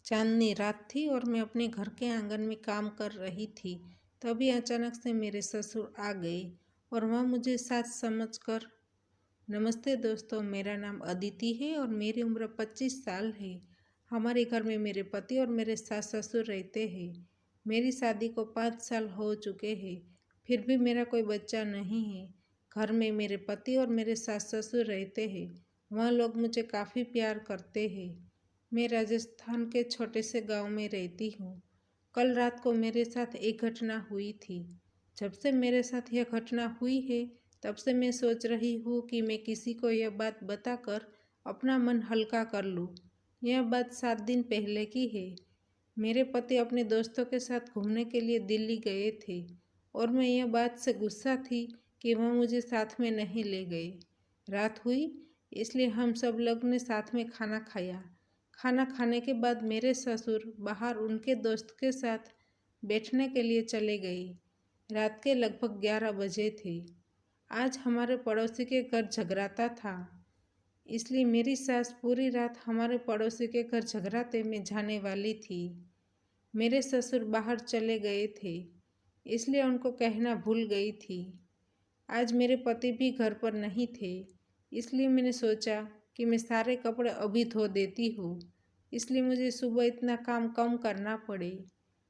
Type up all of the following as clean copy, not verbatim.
चांदनी रात थी और मैं अपने घर के आंगन में काम कर रही थी। तभी अचानक से मेरे ससुर आ गए और वह मुझे सास समझकर। नमस्ते दोस्तों, मेरा नाम अदिति है और मेरी उम्र 25 साल है। हमारे घर में मेरे पति और मेरे सास ससुर रहते हैं। मेरी शादी को 5 साल हो चुके हैं, फिर भी मेरा कोई बच्चा नहीं है। घर में मेरे पति और मेरे सास ससुर रहते हैं। वह लोग मुझे काफ़ी प्यार करते हैं। मैं राजस्थान के छोटे से गांव में रहती हूँ। कल रात को मेरे साथ एक घटना हुई थी। जब से मेरे साथ यह घटना हुई है, तब से मैं सोच रही हूँ कि मैं किसी को यह बात बताकर अपना मन हल्का कर लूँ। यह बात 7 दिन पहले की है। मेरे पति अपने दोस्तों के साथ घूमने के लिए दिल्ली गए थे और मैं यह बात से गुस्सा थी कि वह मुझे साथ में नहीं ले गए। रात हुई, इसलिए हम सब लोग ने साथ में खाना खाया। खाना खाने के बाद मेरे ससुर बाहर उनके दोस्त के साथ बैठने के लिए चले गए। रात के लगभग 11 बजे थे। आज हमारे पड़ोसी के घर जगराता था, इसलिए मेरी सास पूरी रात हमारे पड़ोसी के घर जगराते में जाने वाली थी। मेरे ससुर बाहर चले गए थे, इसलिए उनको कहना भूल गई थी। आज मेरे पति भी घर पर नहीं थे, इसलिए मैंने सोचा कि मैं सारे कपड़े अभी धो देती हूँ, इसलिए मुझे सुबह इतना काम कम करना पड़े।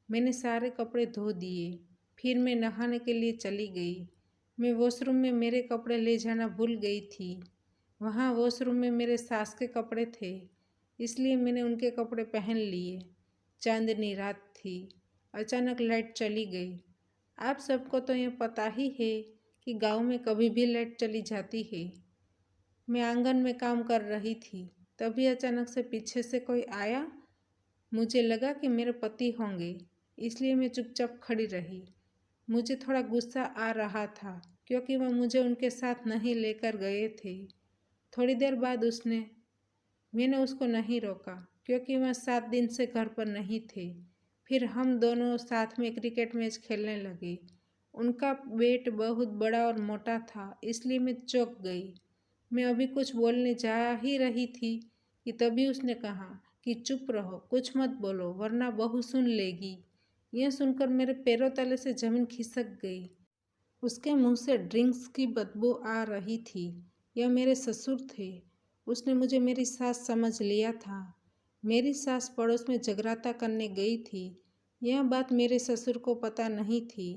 मैंने सारे कपड़े धो दिए, फिर मैं नहाने के लिए चली गई। मैं वॉशरूम में मेरे कपड़े ले जाना भूल गई थी। वहाँ वॉशरूम में मेरे सास के कपड़े थे, इसलिए मैंने उनके कपड़े पहन लिए। चांदनी रात थी। अचानक लाइट चली गई। आप सबको तो ये पता ही है कि गांव में कभी भी लाइट चली जाती है। मैं आंगन में काम कर रही थी, तभी अचानक से पीछे से कोई आया। मुझे लगा कि मेरे पति होंगे, इसलिए मैं चुपचाप खड़ी रही। मुझे थोड़ा गुस्सा आ रहा था क्योंकि वह मुझे उनके साथ नहीं लेकर गए थे। थोड़ी देर बाद मैंने उसको नहीं रोका क्योंकि वह 7 दिन से घर पर नहीं थे। फिर हम दोनों साथ में क्रिकेट मैच खेलने लगे। उनका बैट बहुत बड़ा और मोटा था, इसलिए मैं चौंक गई। मैं अभी कुछ बोलने जा ही रही थी कि तभी उसने कहा कि चुप रहो, कुछ मत बोलो वरना बहू सुन लेगी। यह सुनकर मेरे पैरों तले से जमीन खिसक गई। उसके मुंह से ड्रिंक्स की बदबू आ रही थी। यह मेरे ससुर थे। उसने मुझे मेरी सास समझ लिया था। मेरी सास पड़ोस में जगराता करने गई थी। यह बात मेरे ससुर को पता नहीं थी।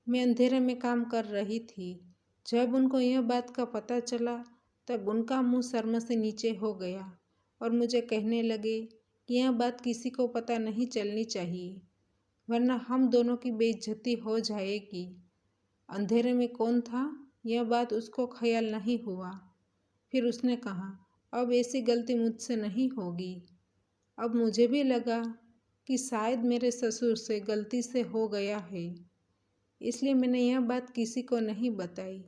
मैं अंधेरे में काम कर रही थी। जब उनको यह बात का पता चला, तब उनका मुंह शर्म से नीचे हो गया और मुझे कहने लगे कि यह बात किसी को पता नहीं चलनी चाहिए, वरना हम दोनों की बेइज्जती हो जाएगी। अंधेरे में कौन था, यह बात उसको ख्याल नहीं हुआ। फिर उसने कहा, अब ऐसी गलती मुझसे नहीं होगी। अब मुझे भी लगा कि शायद मेरे ससुर से गलती से हो गया है, इसलिए मैंने यह बात किसी को नहीं बताई।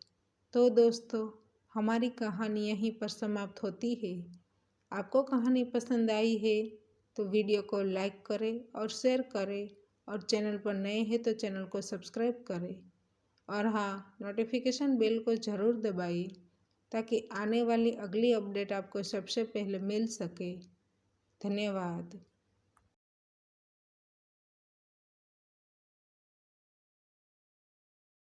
तो दोस्तों, हमारी कहानी यहीं पर समाप्त होती है। आपको कहानी पसंद आई है तो वीडियो को लाइक करें और शेयर करें, और चैनल पर नए हैं तो चैनल को सब्सक्राइब करें, और हाँ, नोटिफिकेशन बेल को ज़रूर दबाइए ताकि आने वाली अगली अपडेट आपको सबसे पहले मिल सके। धन्यवाद।